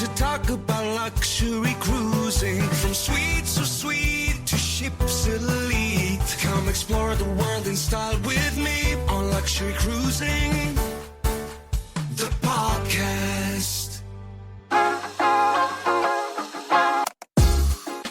to talk about luxury cruising. From suites so sweet to ships elite. Come explore the world in style with me on Luxury Cruising, the podcast.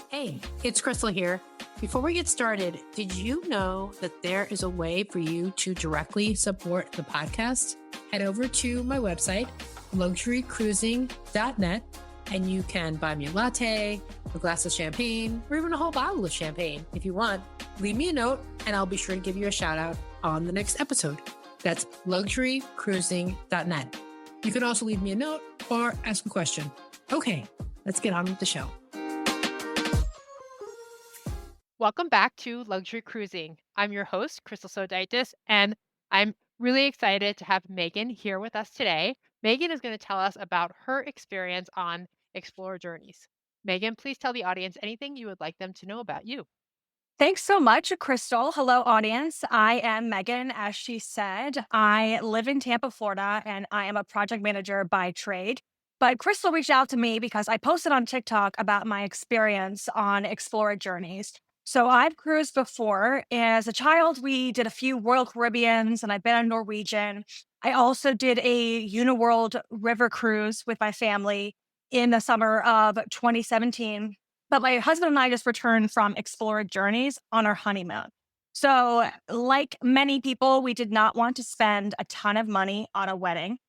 Hey, it's Krystal here. Before we get started, did you know that there is a way for you to directly support the podcast? Head over to my website, luxurycruising.net, and you can buy me a latte, a glass of champagne, or even a whole bottle of champagne if you want. Leave me a note, and I'll be sure to give you a shout out on the next episode. That's luxurycruising.net. You can also leave me a note or ask a question. Okay, let's get on with the show. Welcome back to Luxury Cruising. I'm your host, Krystal Sodaitis, and I'm really excited to have Megan here with us today. Megan is going to tell us about her experience on Explora Journeys. Megan, please tell the audience anything you would like them to know about you. Thanks so much, Krystal. Hello, audience. I am Megan, as she said. I live in Tampa, Florida, and I am a project manager by trade. But Krystal reached out to me because I posted on TikTok about my experience on Explora Journeys. So I've cruised before. As a child, we did a few Royal Caribbeans, and I've been on Norwegian. I also did a Uniworld river cruise with my family in the summer of 2017. But my husband and I just returned from Explora Journeys on our honeymoon. So like many people, we did not want to spend a ton of money on a wedding,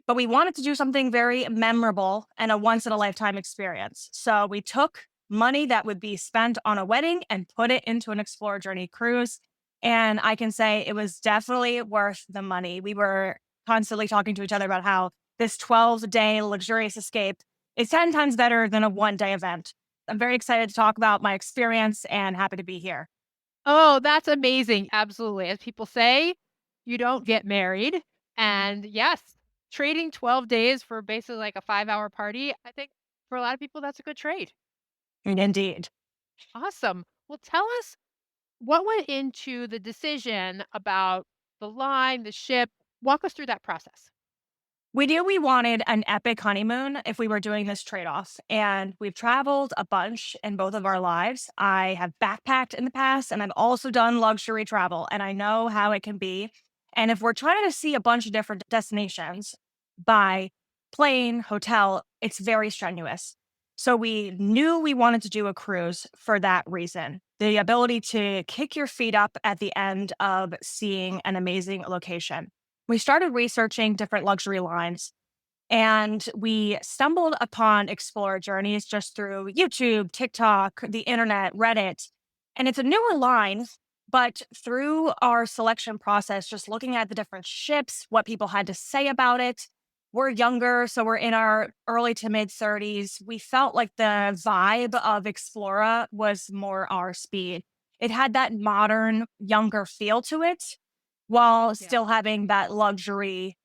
but we wanted to do something very memorable and a once-in-a-lifetime experience. So we took money that would be spent on a wedding and put it into an Explora Journey cruise. And I can say it was definitely worth the money. We were constantly talking to each other about how this 12-day luxurious escape is 10 times better than a one-day event. I'm very excited to talk about my experience and happy to be here. Oh, that's amazing. Absolutely. As people say, you don't get married. And yes, trading 12 days for basically like a 5-hour party, I think for a lot of people, that's a good trade. Indeed. Awesome. Well, tell us what went into the decision about the line, the ship. Walk us through that process. We knew we wanted an epic honeymoon if we were doing this trade-off, and we've traveled a bunch in both of our lives. I have backpacked in the past, and I've also done luxury travel, and I know how it can be. And if we're trying to see a bunch of different destinations by plane, hotel, it's very strenuous. So we knew we wanted to do a cruise for that reason. The ability to kick your feet up at the end of seeing an amazing location. We started researching different luxury lines, and we stumbled upon Explora Journeys just through YouTube, TikTok, the internet, Reddit. And it's a newer line, but through our selection process, just looking at the different ships, what people had to say about it, we're younger, so we're in our early to mid 30s. We felt like the vibe of Explora was more our speed. It had that modern, younger feel to it, while still having that luxury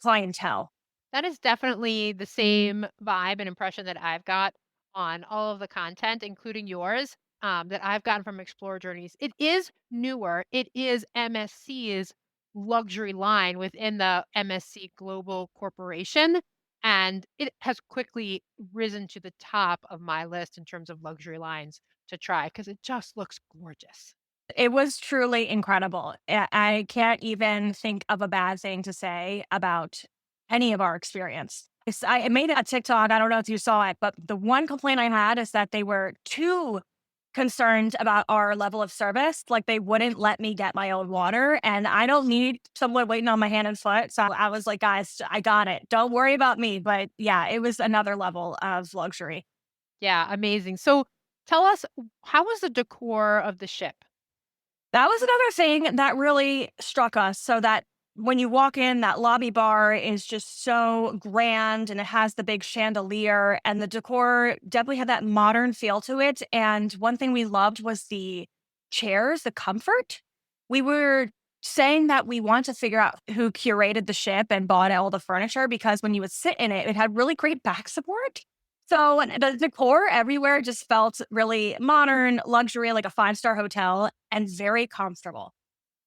clientele. That is definitely the same vibe and impression that I've got on all of the content, including yours, that I've gotten from Explore Journeys. It is newer. It is MSC's luxury line within the MSC Global Corporation. And it has quickly risen to the top of my list in terms of luxury lines to try because it just looks gorgeous. It was truly incredible. I can't even think of a bad thing to say about any of our experience. I made a TikTok. I don't know if you saw it, but the one complaint I had is that they were too concerned about our level of service. Like they wouldn't let me get my own water, and I don't need someone waiting on my hand and foot. So I was like, guys, I got it. Don't worry about me. But yeah, it was another level of luxury. Yeah, amazing. So tell us, how was the decor of the ship? That was another thing that really struck us. So that when you walk in, that lobby bar is just so grand and it has the big chandelier, and the decor definitely had that modern feel to it. And one thing we loved was the chairs, the comfort. We were saying that we want to figure out who curated the ship and bought all the furniture, because when you would sit in it, it had really great back support. So the decor everywhere just felt really modern, luxury, like a 5-star hotel, and very comfortable.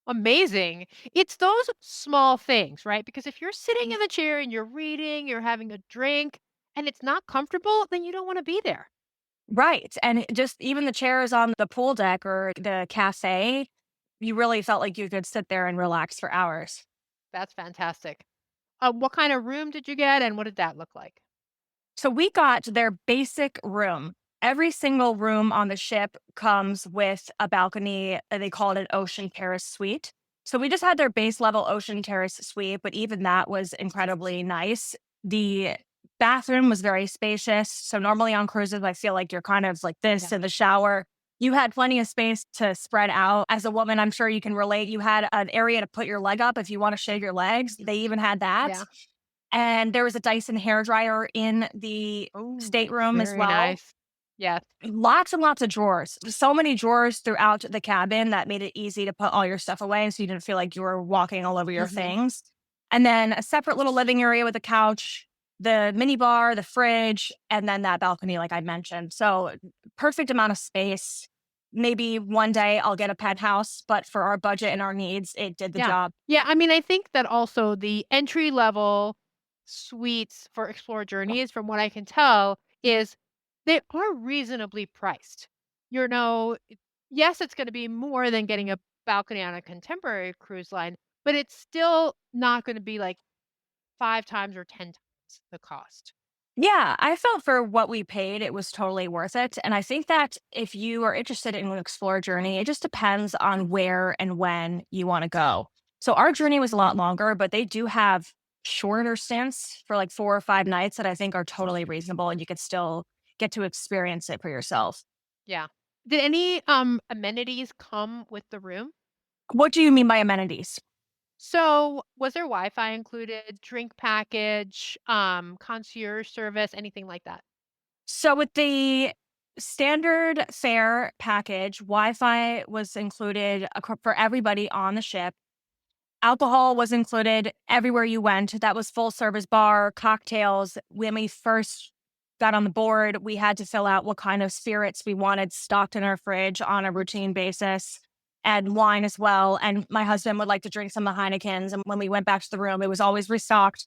Amazing. It's those small things, right? Because if you're sitting in the chair and you're reading, you're having a drink, and it's not comfortable, then you don't want to be there. Right. And just even the chairs on the pool deck or the cafe, you really felt like you could sit there and relax for hours. That's fantastic. What kind of room did you get, and what did that look like? So we got their basic room. Every single room on the ship comes with a balcony. They call it an ocean terrace suite. So we just had their base level ocean terrace suite, but even that was incredibly nice. The bathroom was very spacious. So normally on cruises, I feel like you're kind of like this Yeah. in the shower. You had plenty of space to spread out. As a woman, I'm sure you can relate. You had an area to put your leg up if you want to shave your legs. They even had that. Yeah. And there was a Dyson hairdryer in the Oh, stateroom as very well. nice. Yes. Lots and lots of drawers. So many drawers throughout the cabin that made it easy to put all your stuff away so you didn't feel like you were walking all over your Mhm. things. And then a separate little living area with a couch, the mini bar, the fridge, and then that balcony, like I mentioned. So, perfect amount of space. Maybe one day I'll get a penthouse, but for our budget and our needs, it did the Yeah. job. Yeah, I mean, I think that also the entry level suites for Explore Journeys, from what I can tell, is they are reasonably priced. You know, yes, it's gonna be more than getting a balcony on a contemporary cruise line, but it's still not gonna be like 5 times or 10 times the cost. Yeah, I felt for what we paid, it was totally worth it. And I think that if you are interested in an Explore journey, it just depends on where and when you want to go. So our journey was a lot longer, but they do have shorter stints for like 4 or 5 nights that I think are totally reasonable and you could still get to experience it for yourself. Yeah. Did any, amenities come with the room? What do you mean by amenities? So, was there Wi-Fi included, drink package, concierge service, anything like that? So with the standard fare package, Wi-Fi was included for everybody on the ship. Alcohol was included everywhere you went. That was full service bar, cocktails. When we first got on the board, we had to fill out what kind of spirits we wanted stocked in our fridge on a routine basis and wine as well. And my husband would like to drink some of the Heinekens. And when we went back to the room, it was always restocked.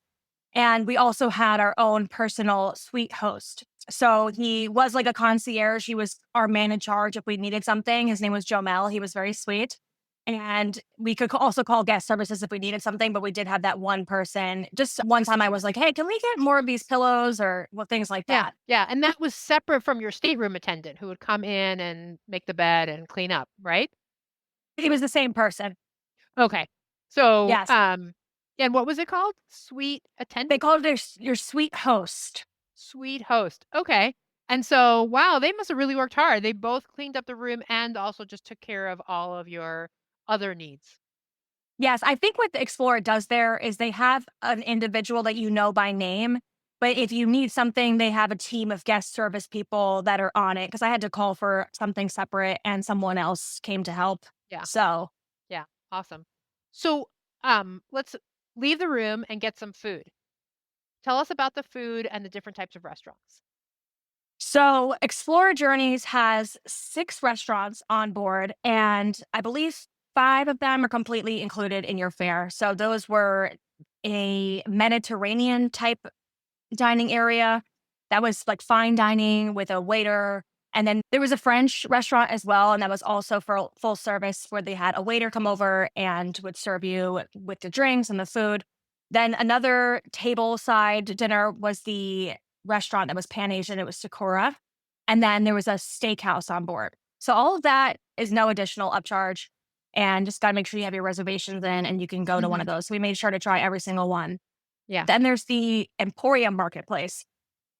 And we also had our own personal suite host. So he was like a concierge. He was our man in charge if we needed something. His name was Jomel. He was very sweet. And we could also call guest services if we needed something, but we did have that one person. Just one time I was like, hey, can we get more of these pillows or well, things like Yeah, that? yeah, and that was separate from your stateroom attendant who would come in and make the bed and clean up, right? He was the same person. Okay. So, Yes. and what was it called? Suite They attendant? called it your sweet host. Suite host. Okay. And so, wow, they must have really worked hard. They both cleaned up the room and also just took care of all of your other needs. Yes, I think what the Explorer does there is they have an individual that you know by name, but if you need something, they have a team of guest service people that are on it. Because I had to call for something separate and someone else came to help. Yeah, So, yeah, awesome. So, let's leave the room and get some food. Tell us about the food and the different types of restaurants. so Explora Journeys has 6 restaurants on board, and I believe 5 of them are completely included in your fare. So those were a Mediterranean type dining area that was like fine dining with a waiter. And then there was a French restaurant as well. And that was also for full service where they had a waiter come over and would serve you with the drinks and the food. Then another table side dinner was the restaurant that was Pan Asian. It was Sakura. And then there was a steakhouse on board. So all of that is no additional upcharge. And just got to make sure you have your reservations in and you can go to one of Mhm. those. So we made sure to try every single one. Yeah. Then there's the Emporium Marketplace.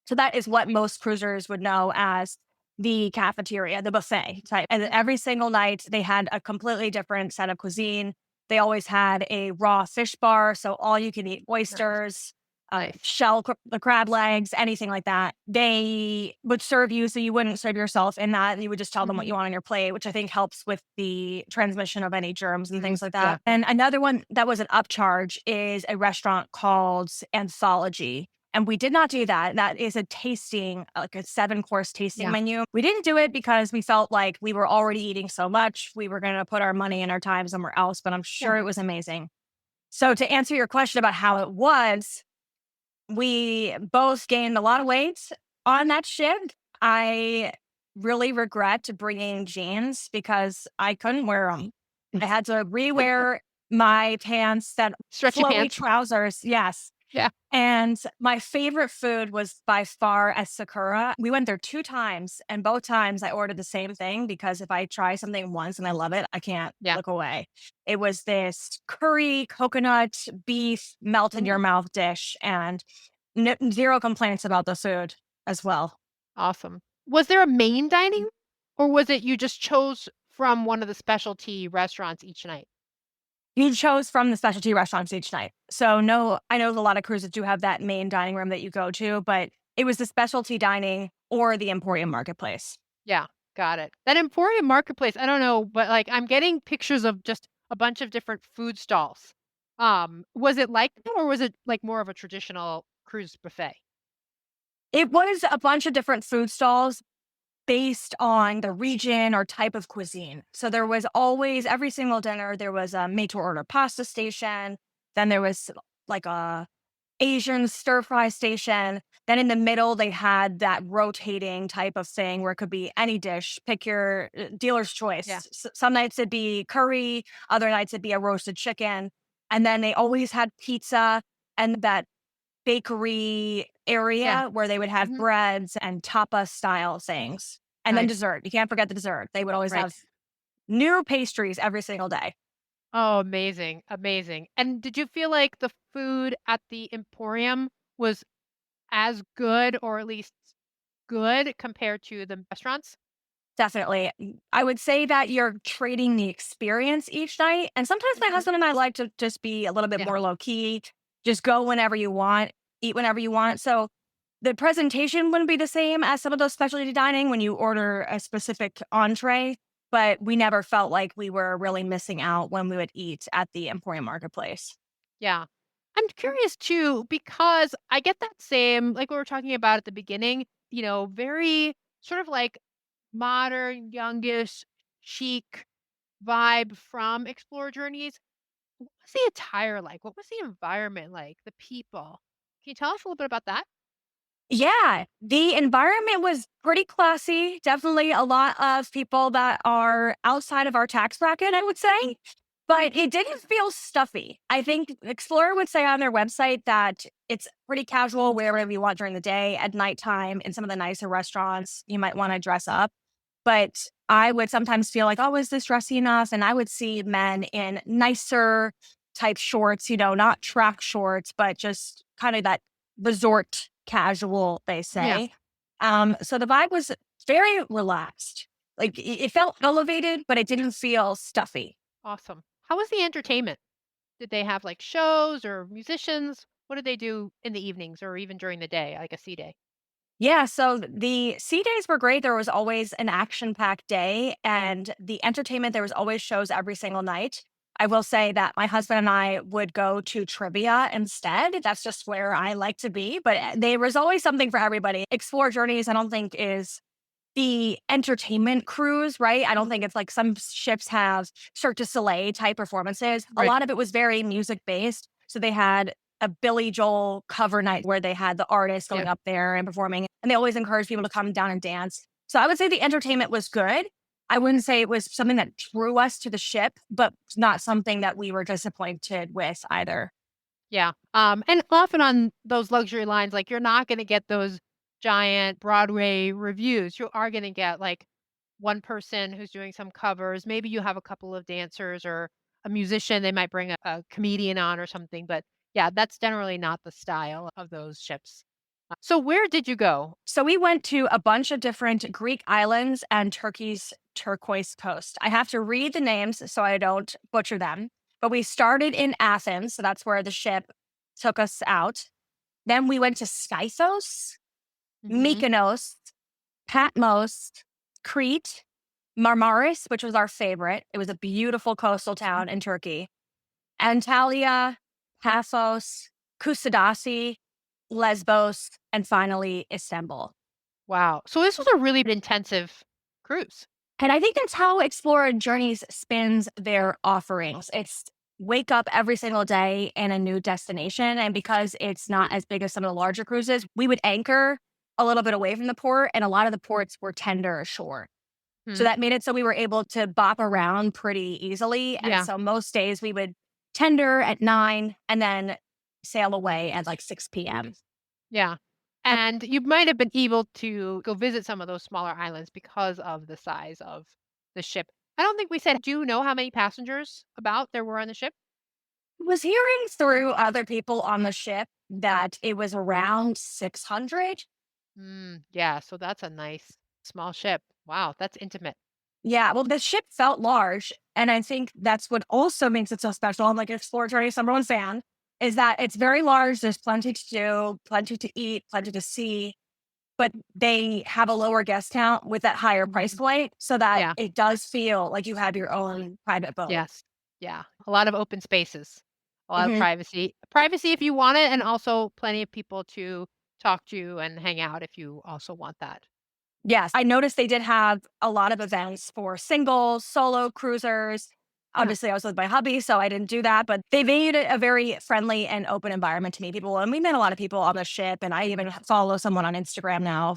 So that is what most cruisers would know as the cafeteria, the buffet type. And every single night they had a completely different set of cuisine. They always had a raw fish bar, so all you can eat Nice. oysters, Nice. the crab legs, anything like that. They would serve you, so you wouldn't serve yourself in that. You would just tell them what Mhm. you want on your plate, which I think helps with the transmission of any germs and things like Yeah. that. And another one that was an upcharge is a restaurant called Anthology. And we did not do that. That is a tasting, like a 7 course tasting Yeah. menu. We didn't do it because we felt like we were already eating so much. We were going to put our money and our time somewhere else, but I'm Yeah. sure it was amazing. So to answer your question about how it was, We both gained a lot of weight on that ship. I really regret bringing jeans because I couldn't wear them. I had to rewear my pants, that Stretchy flowy pants. trousers. Yes. Yeah. And my favorite food was by far at Sakura. We went there 2 times, and both times I ordered the same thing because if I try something once and I love it, I can't Yeah. look away. It was this curry, coconut, beef, melt in your mouth dish, and zero complaints about the food as well. Awesome. Was there a main dining or was it you just chose from one of the specialty restaurants each night? You chose from the specialty restaurants each night. So no, I know a lot of cruises do have that main dining room that you go to, but it was the specialty dining or the Emporium Marketplace. Yeah, got it. That Emporium Marketplace, I don't know, but like I'm getting pictures of just a bunch of different food stalls. Was it like that or was it like more of a traditional cruise buffet? It was a bunch of different food stalls based on the region or type of cuisine. So there was always, every single dinner, there was a made to order pasta station. Then there was like a Asian stir fry station. Then in the middle, they had that rotating type of thing where it could be any dish, pick your dealer's Yeah. choice. Some nights it'd be curry, other nights it'd be a roasted chicken. And then they always had pizza and that bakery Yeah. area where they would have Mhm. breads and tapas style things. And then Nice. dessert. You can't forget the dessert. They would always Right. have new pastries every single day. Oh, amazing. Amazing. And did you feel like the food at the Emporium was as good or at least good compared to the restaurants? Definitely. I would say that you're trading the experience each night. And sometimes my Mhm. husband and I like to just be a little bit Yeah. more low key, just go whenever you want, eat whenever you want. So the presentation wouldn't be the same as some of those specialty dining when you order a specific entree, but we never felt like we were really missing out when we would eat at the Emporium Marketplace. Yeah. I'm curious too, because I get that same, like we were talking about at the beginning, very sort of like modern, youngish, chic vibe from Explore Journeys. What was the attire like? What was the environment like? The people? Can you tell us a little bit about that? Yeah, the environment was pretty classy. Definitely a lot of people that are outside of our tax bracket, I would say, but it didn't feel stuffy. I think Explorer would say on their website that it's pretty casual, wear whatever you want during the day. At nighttime, in some of the nicer restaurants, you might want to dress up. But I would sometimes feel like, oh, is this dressy enough? And I would see men in nicer type shorts, not track shorts, but just kind of that resort casual, they Yeah. say. So the vibe was very relaxed. Like it felt elevated, but it didn't feel stuffy. Awesome. How was the entertainment? Did they have like shows or musicians? What did they do in the evenings or even during the day, like a sea day? Yeah, so the sea days were great. There was always an action-packed day, and the entertainment, there was always shows every single night. I will say that my husband and I would go to trivia instead. That's just where I like to be, but there was always something for everybody. Explore Journeys, I don't think is the entertainment cruise, right? I don't think it's like some ships have Cirque du Soleil type performances. A Right. lot of it was very music based. So they had a Billy Joel cover night where they had the artists going Yeah. up there and performing, and they always encourage people to come down and dance. So I would say the entertainment was good. I wouldn't say it was something that drew us to the ship, but not something that we were disappointed with either. Yeah. And often on those luxury lines, like you're not going to get those giant Broadway reviews. You are going to get like one person who's doing some covers. Maybe you have a couple of dancers or a musician. They might bring a comedian on or something. But yeah, that's generally not the style of those ships. So where did you go? So we went to a bunch of different Greek islands and Turkey's turquoise coast. I have to read the names so I don't butcher them. But we started in Athens, so that's where the ship took us out. Then we went to Skythos, Hmm. Mykonos, Patmos, Crete, Marmaris, which was our favorite. It was a beautiful coastal town in Turkey. Antalya, Paphos, Kusadasi, Lesbos, and finally Istanbul. Wow. So this was a really intensive cruise. And I think that's how Explora Journeys spins their offerings. It's wake up every single day in a new destination. And because it's not as big as some of the larger cruises, we would anchor a little bit away from the port, and a lot of the ports were tender ashore. So Hmm. that made it so we were able to bop around pretty easily. And Yeah. so most days we would tender at 9 and then sail away at like 6 p.m. Yeah. And you might have been able to go visit some of those smaller islands because of the size of the ship. I don't think we said, do you know how many passengers about there were on the ship? Was hearing through other people on the ship that it was around 600. Yeah, so that's a nice small ship. Wow, that's intimate. Yeah, well, the ship felt large, and I think that's what also makes it so special. I'm like an Explora Journeys number one fan, is that it's very large. There's plenty to do, plenty to eat, plenty to see, but they have a lower guest count with that higher price Mhm. point, so that Yeah. it does feel like you have your own private boat. Yes. Yeah. A lot of open spaces, a lot of Mhm. privacy. Privacy if you want it, and also plenty of people to talk to and hang out if you also want that. Yes, I noticed they did have a lot of events for singles, solo cruisers. Yeah. Obviously, I was with my hubby, so I didn't do that, but they made it a very friendly and open environment to meet people. And we met a lot of people on the ship, and I even follow someone on Instagram now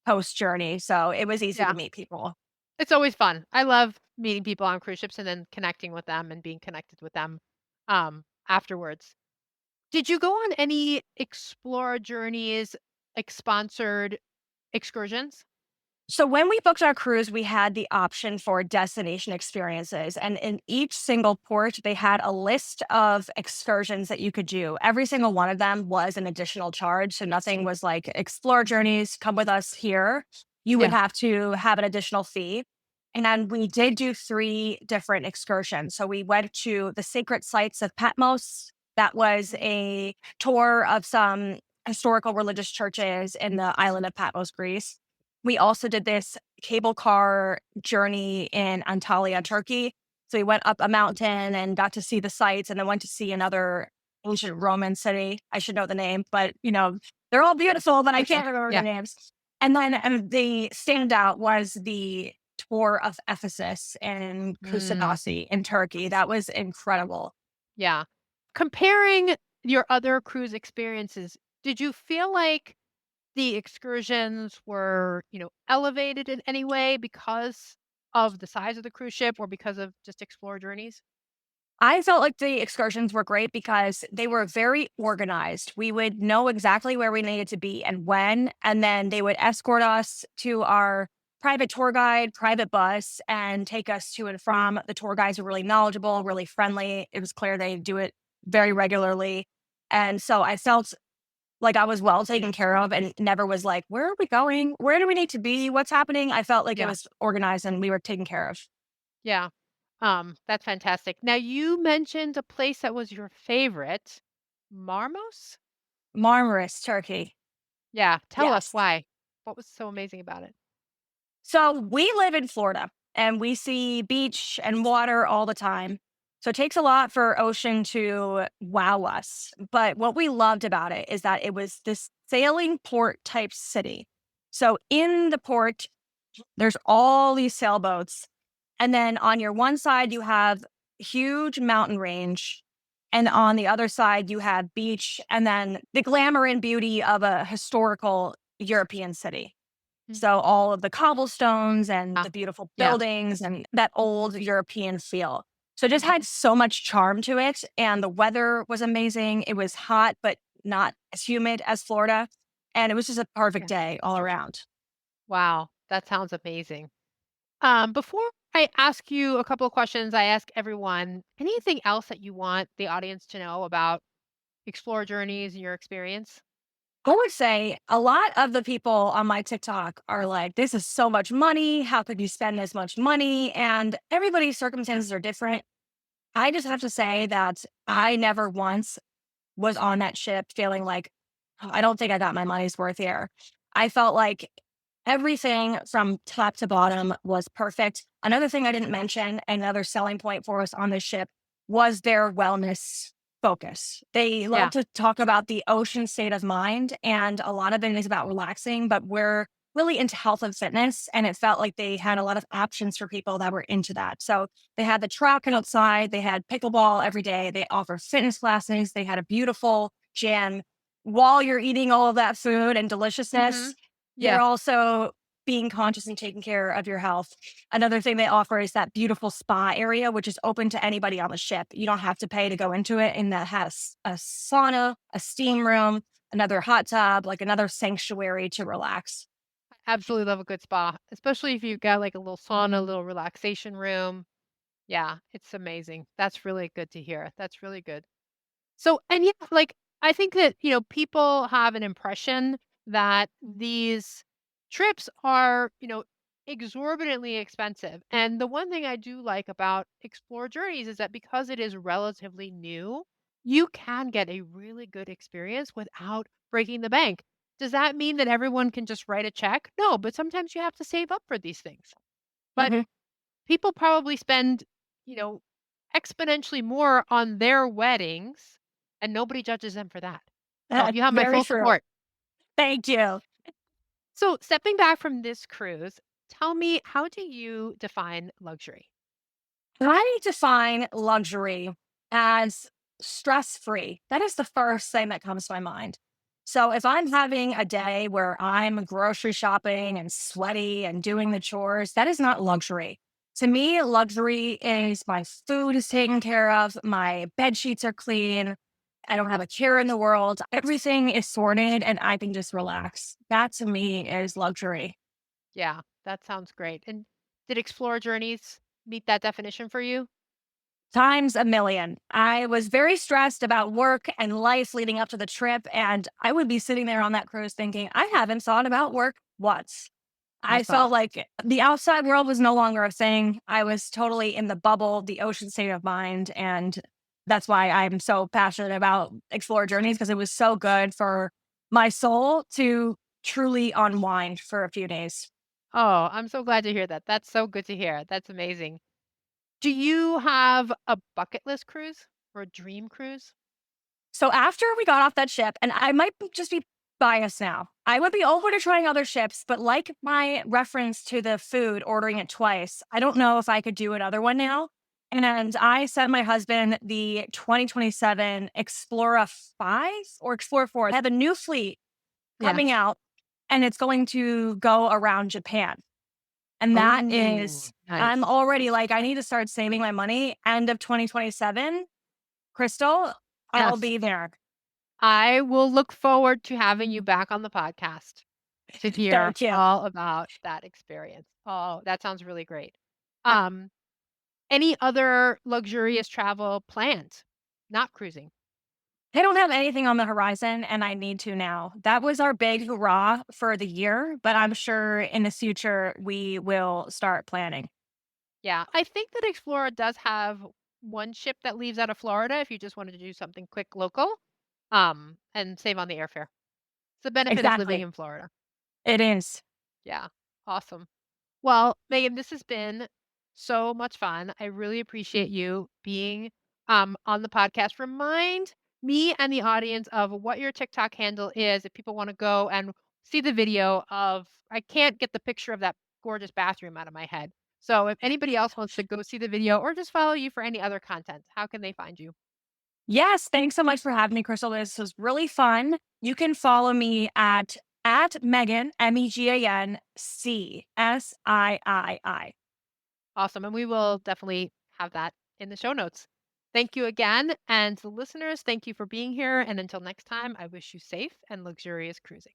post journey. So it was easy to Yeah. meet people. It's always fun. I love meeting people on cruise ships and then connecting with them and being connected with them afterwards. Did you go on any Explora Journeys, like, sponsored excursions? So when we booked our cruise, we had the option for destination experiences. And in each single port, they had a list of excursions that you could do. Every single one of them was an additional charge. So nothing was like explore journeys, come with us here. You would Yeah. have to have an additional fee. And then we did do 3 different excursions. So we went to the sacred sites of Patmos. That was a tour of some historical religious churches in the island of Patmos, Greece. We also did this cable car journey in Antalya, Turkey. So we went up a mountain and got to see the sights, and then went to see another ancient Roman city. I should know the name, but they're all beautiful, but I can't remember the Yeah. names. And then the standout was the tour of Ephesus and Mm, Kusadasi in Turkey. That was incredible. yeah. Comparing your other cruise experiences, did you feel like the excursions were, elevated in any way because of the size of the cruise ship or because of just Explore Journeys? I felt like the excursions were great because they were very organized. We would know exactly where we needed to be and when, and then they would escort us to our private tour guide, private bus, and take us to and from. The tour guides were really knowledgeable, really friendly. It was clear they do it very regularly. And so I felt like I was well taken care of and never was like, where are we going? Where do we need to be? What's happening? I felt like it Yeah. was organized and we were taken care of. Yeah. That's fantastic. Now you mentioned a place that was your favorite, Marmos? Marmaris, Turkey. Yeah, tell us Yes. why. What was so amazing about it? So we live in Florida and we see beach and water all the time. So it takes a lot for ocean to wow us. But what we loved about it is that it was this sailing port type city. So in the port, there's all these sailboats. And then on your one side, you have huge mountain range. And on the other side, you have beach and then the glamour and beauty of a historical European city. Mm. So all of the cobblestones and Yeah. the beautiful Yeah. buildings and that old European feel. So it just Mhm. had so much charm to it. And the weather was amazing. It was hot, but not as humid as Florida. And it was just a perfect Yeah. day all around. Wow, that sounds amazing. Before I ask you a couple of questions, I ask everyone anything else that you want the audience to know about Explore Journeys and your experience? I would say a lot of the people on my TikTok are like, this is so much money. How could you spend this much money? And everybody's circumstances are different. I just have to say that I never once was on that ship feeling like, "Oh, I don't think I got my money's worth here." I felt like everything from top to bottom was perfect. Another thing I didn't mention, another selling point for us on this ship was their wellness focus. They love Yeah. to talk about the ocean state of mind, and a lot of it is about relaxing, but we're really into health and fitness. And it felt like they had a lot of options for people that were into that. So they had the track outside, they had pickleball every day, they offer fitness classes, they had a beautiful gym. While you're eating all of that food and deliciousness, Yeah. you're also being conscious and taking care of your health. Another thing they offer is that beautiful spa area, which is open to anybody on the ship. You don't have to pay to go into it. And that has a sauna, a steam room, another hot tub, like another sanctuary to relax. Absolutely love a good spa, especially if you've got like a little sauna, a little relaxation room. Yeah, it's amazing. That's really good to hear. That's really good. So, and yeah, like I think that, people have an impression that these trips are, exorbitantly expensive. And the one thing I do like about Explore Journeys is that because it is relatively new, you can get a really good experience without breaking the bank. Does that mean that everyone can just write a check? No, but sometimes you have to save up for these things. But Mhm. people probably spend, you know, exponentially more on their weddings, and nobody judges them for that. So you have my Very full true. support. Thank you. So stepping back from this cruise, tell me, how do you define luxury? I define luxury as stress free. That is the first thing that comes to my mind. So if I'm having a day where I'm grocery shopping and sweaty and doing the chores, that is not luxury. To me, luxury is my food is taken care of, my bed sheets are clean, I don't have a care in the world, everything is sorted, and I can just relax. That to me is luxury. Yeah, that sounds great. And did Explore Journeys meet that definition for you? Times a million. I was very stressed about work and life leading up to the trip. And I would be sitting there on that cruise thinking, I haven't thought about work once. I Awesome. felt like the outside world was no longer a thing. I was totally in the bubble, the ocean state of mind. And that's why I'm so passionate about Explore Journeys because it was so good for my soul to truly unwind for a few days. Oh, I'm so glad to hear that. That's so good to hear. That's amazing. Do you have a bucket list cruise or a dream cruise? So after we got off that ship, and I might just be biased now, I would be open to trying other ships, but like my reference to the food, ordering it twice, I don't know if I could do another one now. And I sent my husband the 2027 Explora 5 or Explora 4. They have a new fleet Yeah. coming out, and it's going to go around Japan. And that Oh, is, nice. I'm already like, I need to start saving my money. End of 2027, Crystal, I'll Yes. be there. I will look forward to having you back on the podcast to hear Thank you. all about that experience. Oh, that sounds really great. Um, any other luxurious travel planned? Not cruising. I don't have anything on the horizon and I need to now. That was our big hurrah for the year, but I'm sure in the future we will start planning. Yeah, I think that Explora does have one ship that leaves out of Florida if you just wanted to do something quick local, and save on the airfare. It's the benefit of living Exactly. in Florida. It is. Yeah, awesome. Well, Megan, this has been so much fun. I really appreciate you being on the podcast. Remind me and the audience of what your TikTok handle is if people want to go and see the video of, I can't get the picture of that gorgeous bathroom out of my head. So if anybody else wants to go see the video or just follow you for any other content, how can they find you? Yes, thanks so much for having me, Crystal. This was really fun. You can follow me at Megan Megancii. Awesome. And we will definitely have that in the show notes. Thank you again. And to the listeners, thank you for being here. And until next time, I wish you safe and luxurious cruising.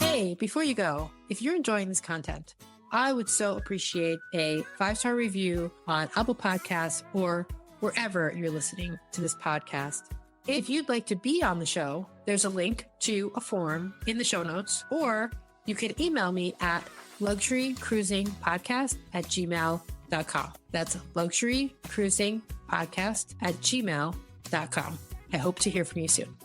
Hey, before you go, if you're enjoying this content, I would so appreciate a 5-star review on Apple Podcasts or wherever you're listening to this podcast. If you'd like to be on the show, there's a link to a form in the show notes, or you can email me at luxurycruisingpodcast@gmail.com. That's luxurycruisingpodcast@gmail.com. I hope to hear from you soon.